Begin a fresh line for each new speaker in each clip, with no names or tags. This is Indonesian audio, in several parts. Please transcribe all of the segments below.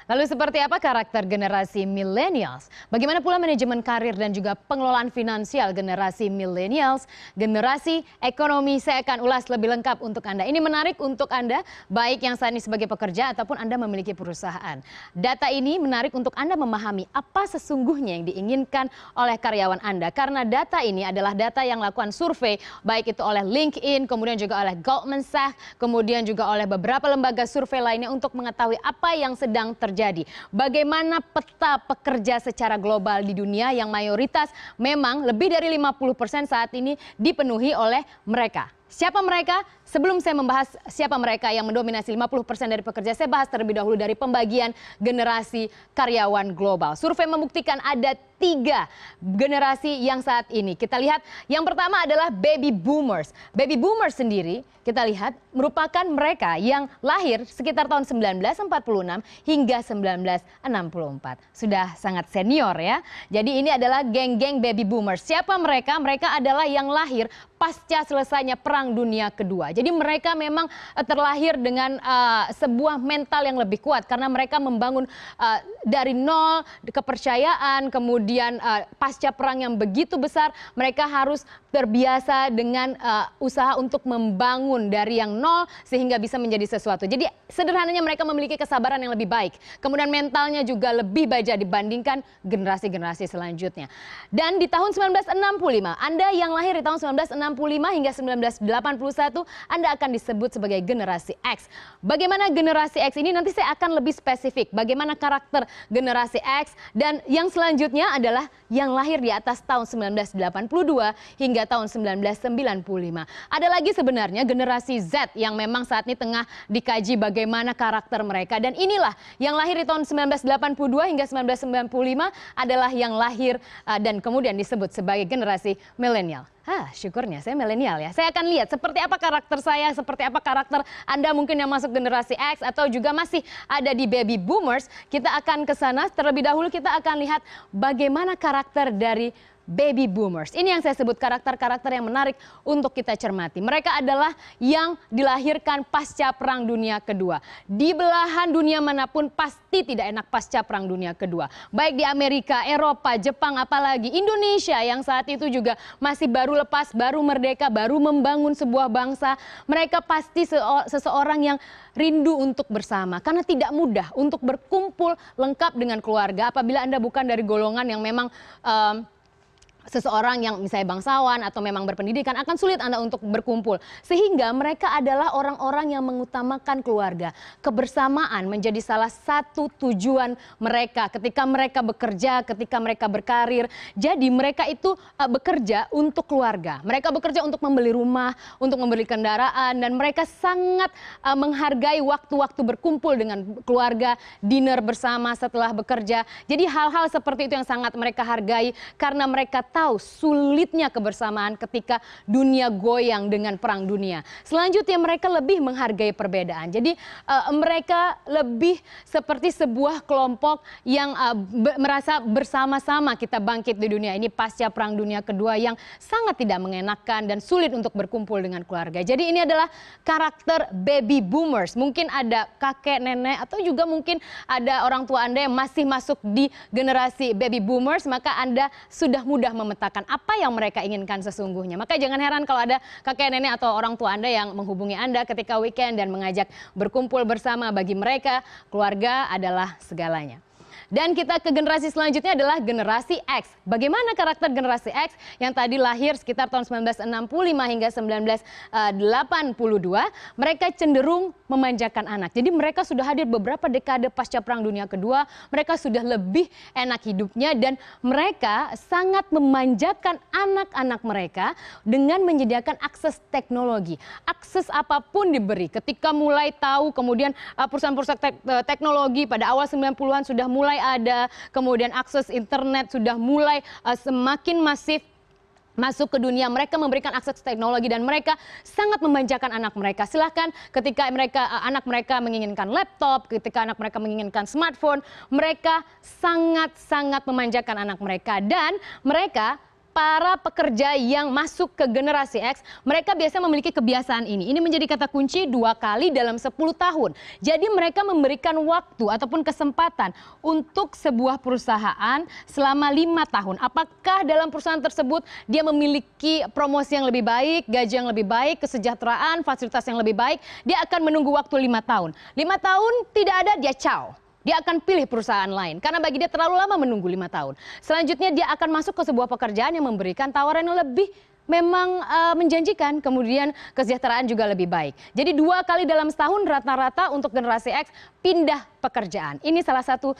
Lalu seperti apa karakter generasi millennials? Bagaimana pula manajemen karir dan juga pengelolaan finansial generasi millennials? Generasi ekonomi saya akan ulas lebih lengkap untuk Anda. Ini menarik untuk Anda, baik yang saat ini sebagai pekerja ataupun Anda memiliki perusahaan. Data ini menarik untuk Anda memahami apa sesungguhnya yang diinginkan oleh karyawan Anda. Karena data ini adalah data yang lakukan survei, baik itu oleh LinkedIn, kemudian juga oleh Goldman Sachs, kemudian juga oleh beberapa lembaga survei lainnya untuk mengetahui apa yang sedang terjadi. Bagaimana peta pekerja secara global di dunia yang mayoritas memang lebih dari 50% saat ini dipenuhi oleh mereka. Siapa mereka? Sebelum saya membahas siapa mereka yang mendominasi 50% dari pekerja, saya bahas terlebih dahulu dari pembagian generasi karyawan global. Survei membuktikan ada 3 generasi yang saat ini. Kita lihat yang pertama adalah baby boomers. Baby boomers sendiri kita lihat merupakan mereka yang lahir sekitar tahun 1946 hingga 1964. Sudah sangat senior ya. Jadi ini adalah geng-geng baby boomers. Siapa mereka? Mereka adalah yang lahir pasca selesainya Perang Dunia Kedua. Jadi mereka memang terlahir dengan sebuah mental yang lebih kuat karena mereka membangun dari nol kepercayaan, kemudian pasca perang yang begitu besar mereka harus terbiasa dengan usaha untuk membangun dari yang nol sehingga bisa menjadi sesuatu. Jadi sederhananya mereka memiliki kesabaran yang lebih baik. Kemudian mentalnya juga lebih baja dibandingkan generasi-generasi selanjutnya. Dan di tahun 1965, Anda yang lahir di tahun 1965 hingga 1981, Anda akan disebut sebagai generasi X. Bagaimana generasi X ini nanti saya akan lebih spesifik. Bagaimana karakter generasi X dan yang selanjutnya adalah yang lahir di atas tahun 1982 hingga tahun 1995. Ada lagi sebenarnya generasi Z yang memang saat ini tengah dikaji bagaimana karakter mereka. Dan inilah yang lahir di tahun 1982 hingga 1995 adalah yang lahir dan kemudian disebut sebagai generasi milenial. Syukurnya saya milenial ya. Saya akan lihat seperti apa karakter saya, seperti apa karakter Anda mungkin yang masuk generasi X atau juga masih ada di baby boomers. Kita akan ke sana. Terlebih dahulu kita akan lihat bagaimana karakter dari baby boomers. Ini yang saya sebut karakter-karakter yang menarik untuk kita cermati. Mereka adalah yang dilahirkan pasca Perang Dunia Kedua. Di belahan dunia manapun pasti tidak enak pasca Perang Dunia Kedua. Baik di Amerika, Eropa, Jepang, apalagi Indonesia yang saat itu juga masih baru lepas, baru merdeka, baru membangun sebuah bangsa. Mereka pasti seseorang yang rindu untuk bersama. Karena tidak mudah untuk berkumpul lengkap dengan keluarga apabila Anda bukan dari golongan yang memang seseorang yang misalnya bangsawan atau memang berpendidikan, akan sulit Anda untuk berkumpul. Sehingga mereka adalah orang-orang yang mengutamakan keluarga. Kebersamaan menjadi salah satu tujuan mereka ketika mereka bekerja, ketika mereka berkarir. Jadi mereka itu bekerja untuk keluarga. Mereka bekerja untuk membeli rumah, untuk membeli kendaraan, dan mereka sangat menghargai waktu-waktu berkumpul dengan keluarga, dinner bersama setelah bekerja. Jadi hal-hal seperti itu yang sangat mereka hargai karena mereka tahu sulitnya kebersamaan ketika dunia goyang dengan perang dunia. Selanjutnya mereka lebih menghargai perbedaan. Jadi mereka lebih seperti sebuah kelompok yang merasa bersama-sama kita bangkit di dunia ini pasca Perang Dunia Kedua yang sangat tidak mengenakan dan sulit untuk berkumpul dengan keluarga. Jadi ini adalah karakter baby boomers. Mungkin ada kakek, nenek, atau juga mungkin ada orang tua Anda yang masih masuk di generasi baby boomers, maka Anda sudah mudah memetakan apa yang mereka inginkan sesungguhnya. Maka jangan heran kalau ada kakek nenek atau orang tua Anda yang menghubungi Anda ketika weekend dan mengajak berkumpul bersama. Bagi mereka, keluarga adalah segalanya. Dan kita ke generasi selanjutnya adalah generasi X. Bagaimana karakter generasi X yang tadi lahir sekitar tahun 1965 hingga 1982? Mereka cenderung memanjakan anak. Jadi mereka sudah hadir beberapa dekade pasca Perang Dunia Kedua. Mereka sudah lebih enak hidupnya dan mereka sangat memanjakan anak-anak mereka dengan menyediakan akses teknologi. Akses apapun diberi. Ketika mulai tahu, kemudian perusahaan-perusahaan teknologi pada awal 90-an sudah mulai ada, kemudian akses internet sudah mulai semakin masif masuk ke dunia. Mereka memberikan akses teknologi dan mereka sangat memanjakan anak mereka. Silahkan ketika anak mereka menginginkan laptop, ketika anak mereka menginginkan smartphone, mereka sangat-sangat memanjakan anak mereka dan mereka para pekerja yang masuk ke generasi X, mereka biasanya memiliki kebiasaan ini. Ini menjadi kata kunci 2 kali dalam 10 tahun. Jadi mereka memberikan waktu ataupun kesempatan untuk sebuah perusahaan selama 5 tahun. Apakah dalam perusahaan tersebut dia memiliki promosi yang lebih baik, gaji yang lebih baik, kesejahteraan, fasilitas yang lebih baik, dia akan menunggu waktu 5 tahun. 5 tahun tidak ada, dia ciao. Dia akan pilih perusahaan lain karena bagi dia terlalu lama menunggu 5 tahun. Selanjutnya dia akan masuk ke sebuah pekerjaan yang memberikan tawaran yang lebih memang menjanjikan, kemudian kesejahteraan juga lebih baik. Jadi 2 kali dalam setahun rata-rata untuk generasi X pindah pekerjaan. Ini salah satu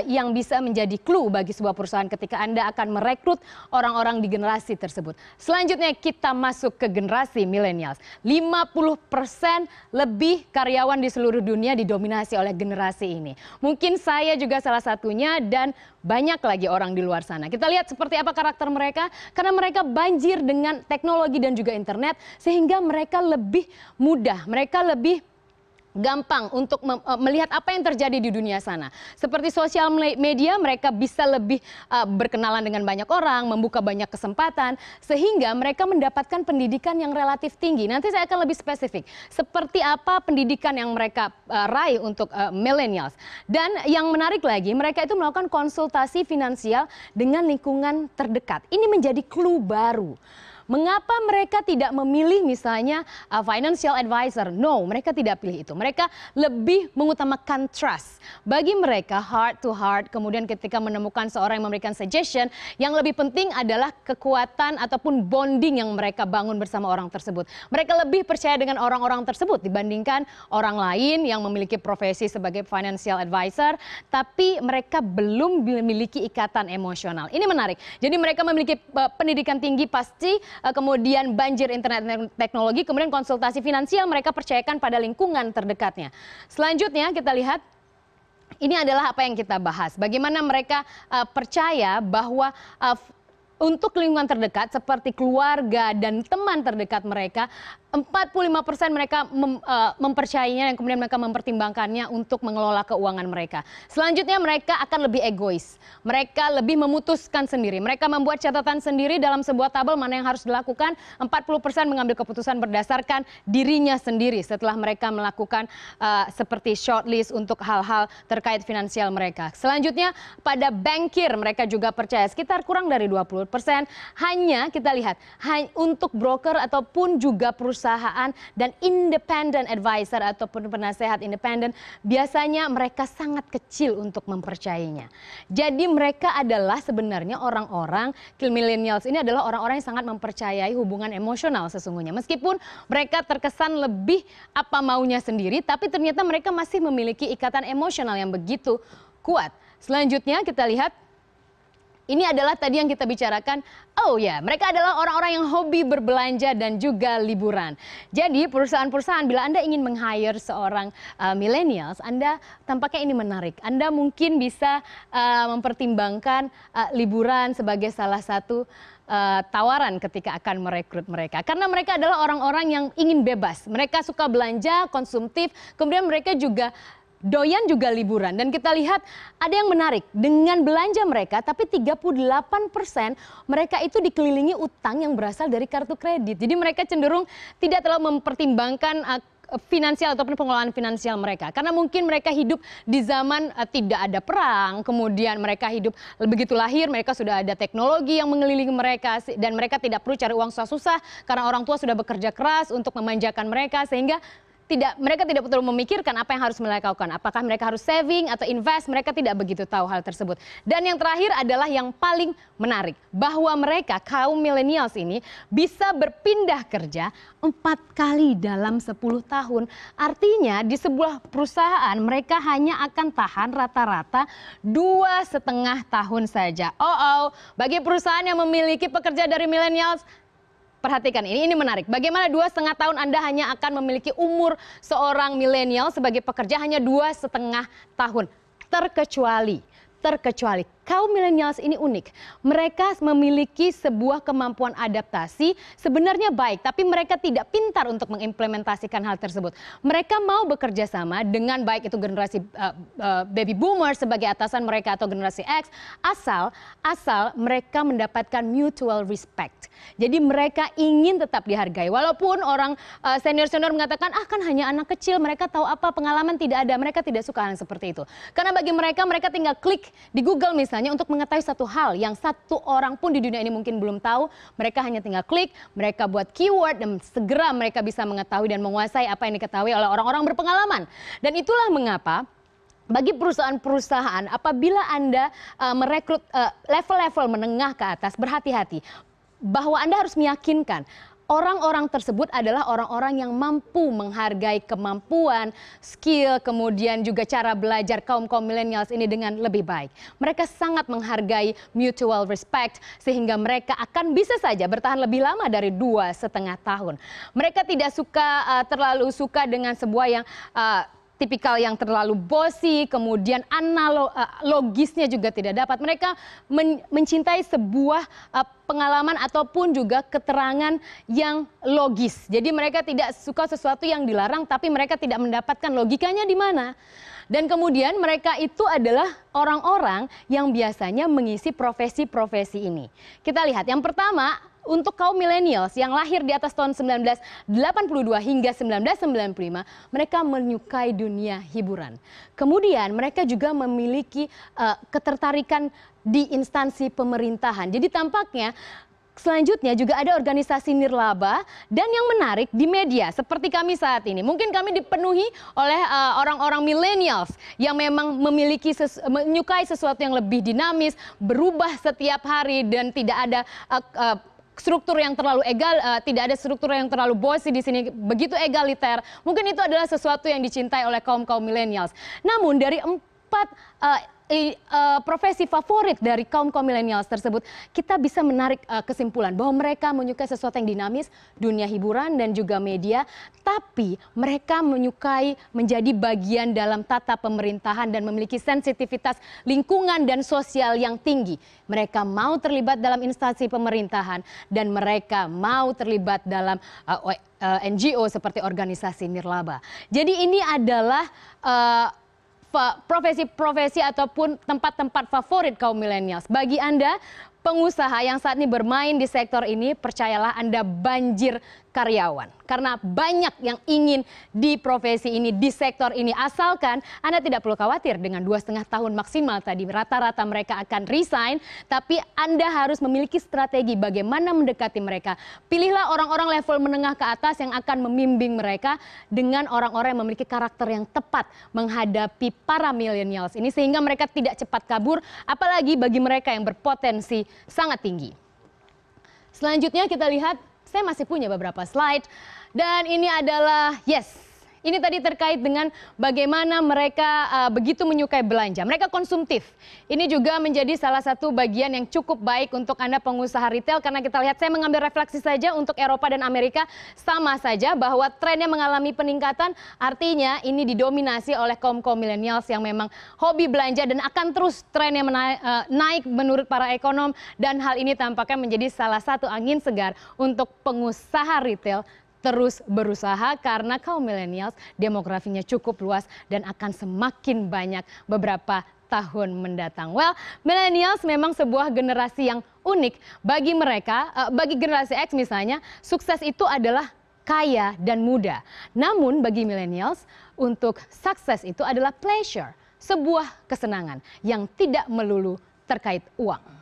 yang bisa menjadi clue bagi sebuah perusahaan ketika Anda akan merekrut orang-orang di generasi tersebut. Selanjutnya kita masuk ke generasi millennials. 50% lebih karyawan di seluruh dunia didominasi oleh generasi ini. Mungkin saya juga salah satunya dan banyak lagi orang di luar sana. Kita lihat seperti apa karakter mereka karena mereka banjir dengan teknologi dan juga internet sehingga mereka lebih mudah, mereka lebih gampang untuk melihat apa yang terjadi di dunia sana. Seperti sosial media, mereka bisa lebih berkenalan dengan banyak orang, membuka banyak kesempatan, sehingga mereka mendapatkan pendidikan yang relatif tinggi. Nanti saya akan lebih spesifik. Seperti apa pendidikan yang mereka raih untuk millennials. Dan yang menarik lagi, mereka itu melakukan konsultasi finansial dengan lingkungan terdekat. Ini menjadi clue baru. Mengapa mereka tidak memilih misalnya financial advisor? No, mereka tidak pilih itu. Mereka lebih mengutamakan trust. Bagi mereka heart to heart, kemudian ketika menemukan seorang yang memberikan suggestion, yang lebih penting adalah kekuatan ataupun bonding yang mereka bangun bersama orang tersebut. Mereka lebih percaya dengan orang-orang tersebut dibandingkan orang lain yang memiliki profesi sebagai financial advisor, tapi mereka belum memiliki ikatan emosional. Ini menarik. Jadi mereka memiliki pendidikan tinggi pasti, kemudian banjir internet dan teknologi, kemudian konsultasi finansial mereka percayakan pada lingkungan terdekatnya. Selanjutnya kita lihat, ini adalah apa yang kita bahas. Bagaimana mereka percaya bahwa untuk lingkungan terdekat seperti keluarga dan teman terdekat mereka, 45% mereka mempercayainya dan kemudian mereka mempertimbangkannya untuk mengelola keuangan mereka. Selanjutnya mereka akan lebih egois. Mereka lebih memutuskan sendiri. Mereka membuat catatan sendiri dalam sebuah tabel mana yang harus dilakukan. 40% mengambil keputusan berdasarkan dirinya sendiri setelah mereka melakukan seperti shortlist untuk hal-hal terkait finansial mereka. Selanjutnya pada bankir mereka juga percaya sekitar kurang dari 20%. Hanya kita lihat untuk broker ataupun juga perusahaan dan independent advisor ataupun penasehat independen, biasanya mereka sangat kecil untuk mempercayainya. Jadi mereka adalah sebenarnya orang-orang millennials ini adalah orang-orang yang sangat mempercayai hubungan emosional sesungguhnya. Meskipun mereka terkesan lebih apa maunya sendiri, tapi ternyata mereka masih memiliki ikatan emosional yang begitu kuat. Selanjutnya kita lihat, ini adalah tadi yang kita bicarakan. Oh ya, mereka adalah orang-orang yang hobi berbelanja dan juga liburan. Jadi perusahaan-perusahaan bila Anda ingin meng-hire seorang millennials, Anda tampaknya ini menarik. Anda mungkin bisa mempertimbangkan liburan sebagai salah satu tawaran ketika akan merekrut mereka. Karena mereka adalah orang-orang yang ingin bebas. Mereka suka belanja, konsumtif, kemudian mereka juga doyan juga liburan. Dan kita lihat ada yang menarik. Dengan belanja mereka, tapi 38% mereka itu dikelilingi utang yang berasal dari kartu kredit. Jadi mereka cenderung tidak terlalu mempertimbangkan finansial ataupun pengelolaan finansial mereka. Karena mungkin mereka hidup di zaman tidak ada perang, kemudian mereka hidup begitu lahir, mereka sudah ada teknologi yang mengelilingi mereka, dan mereka tidak perlu cari uang susah-susah karena orang tua sudah bekerja keras untuk memanjakan mereka, sehingga mereka tidak perlu memikirkan apa yang harus mereka lakukan. Apakah mereka harus saving atau invest, mereka tidak begitu tahu hal tersebut. Dan yang terakhir adalah yang paling menarik, bahwa mereka kaum millennials ini bisa berpindah kerja 4 kali dalam 10 tahun. Artinya di sebuah perusahaan mereka hanya akan tahan rata-rata 2,5 tahun saja. Bagi perusahaan yang memiliki pekerja dari millennials, perhatikan ini menarik. Bagaimana 2,5 tahun Anda hanya akan memiliki umur seorang milenial sebagai pekerja hanya 2,5 tahun. Terkecuali kaum milenials ini unik. Mereka memiliki sebuah kemampuan adaptasi sebenarnya baik, tapi mereka tidak pintar untuk mengimplementasikan hal tersebut. Mereka mau bekerja sama dengan baik itu generasi baby boomer sebagai atasan mereka atau generasi X, asal mereka mendapatkan mutual respect. Jadi mereka ingin tetap dihargai. Walaupun orang senior-senior mengatakan, kan hanya anak kecil, mereka tahu apa, pengalaman tidak ada. Mereka tidak suka hal seperti itu. Karena bagi mereka tinggal klik di Google misalnya untuk mengetahui satu hal yang satu orang pun di dunia ini mungkin belum tahu. Mereka hanya tinggal klik, mereka buat keyword dan segera mereka bisa mengetahui dan menguasai apa yang diketahui oleh orang-orang berpengalaman. Dan itulah mengapa bagi perusahaan-perusahaan apabila Anda merekrut level-level menengah ke atas, berhati-hati bahwa Anda harus meyakinkan orang-orang tersebut adalah orang-orang yang mampu menghargai kemampuan, skill, kemudian juga cara belajar kaum-kaum millennials ini dengan lebih baik. Mereka sangat menghargai mutual respect sehingga mereka akan bisa saja bertahan lebih lama dari 2,5 tahun. Mereka tidak terlalu suka dengan sebuah yang tipikal yang terlalu bossy, kemudian logisnya juga tidak dapat. Mereka mencintai sebuah pengalaman ataupun juga keterangan yang logis. Jadi mereka tidak suka sesuatu yang dilarang, tapi mereka tidak mendapatkan logikanya di mana. Dan kemudian mereka itu adalah orang-orang yang biasanya mengisi profesi-profesi ini. Kita lihat yang pertama, untuk kaum millennials yang lahir di atas tahun 1982 hingga 1995, mereka menyukai dunia hiburan. Kemudian mereka juga memiliki ketertarikan di instansi pemerintahan. Jadi tampaknya selanjutnya juga ada organisasi nirlaba dan yang menarik di media seperti kami saat ini. Mungkin kami dipenuhi oleh orang-orang millennials yang memang menyukai sesuatu yang lebih dinamis, berubah setiap hari dan tidak ada struktur yang terlalu tidak ada struktur yang terlalu bossy di sini, begitu egaliter. Mungkin itu adalah sesuatu yang dicintai oleh kaum-kaum millennials. Namun dari 4 profesi favorit dari kaum-kaum millennials tersebut, kita bisa menarik kesimpulan bahwa mereka menyukai sesuatu yang dinamis, dunia hiburan dan juga media, tapi mereka menyukai menjadi bagian dalam tata pemerintahan dan memiliki sensitivitas lingkungan dan sosial yang tinggi. Mereka mau terlibat dalam instansi pemerintahan dan mereka mau terlibat dalam NGO seperti organisasi nirlaba. Jadi ini adalah profesi-profesi ataupun tempat-tempat favorit kaum millennials. Bagi Anda pengusaha yang saat ini bermain di sektor ini, percayalah Anda banjir karyawan. Karena banyak yang ingin di profesi ini, di sektor ini. Asalkan Anda tidak perlu khawatir dengan 2,5 tahun maksimal tadi. Rata-rata mereka akan resign, tapi Anda harus memiliki strategi bagaimana mendekati mereka. Pilihlah orang-orang level menengah ke atas yang akan membimbing mereka dengan orang-orang yang memiliki karakter yang tepat menghadapi para millennials ini. Sehingga mereka tidak cepat kabur, apalagi bagi mereka yang berpotensi sangat tinggi. Selanjutnya kita lihat, saya masih punya beberapa slide dan ini adalah ini tadi terkait dengan bagaimana mereka begitu menyukai belanja. Mereka konsumtif. Ini juga menjadi salah satu bagian yang cukup baik untuk Anda pengusaha retail karena kita lihat, saya mengambil refleksi saja untuk Eropa dan Amerika sama saja bahwa trennya mengalami peningkatan. Artinya ini didominasi oleh kaum-kaum millennials yang memang hobi belanja dan akan terus trennya naik menurut para ekonom, dan hal ini tampaknya menjadi salah satu angin segar untuk pengusaha retail terus berusaha karena kaum millennials demografinya cukup luas dan akan semakin banyak beberapa tahun mendatang. Well, millennials memang sebuah generasi yang unik. Bagi mereka, bagi generasi X misalnya, sukses itu adalah kaya dan muda. Namun bagi millennials, untuk sukses itu adalah pleasure, sebuah kesenangan yang tidak melulu terkait uang.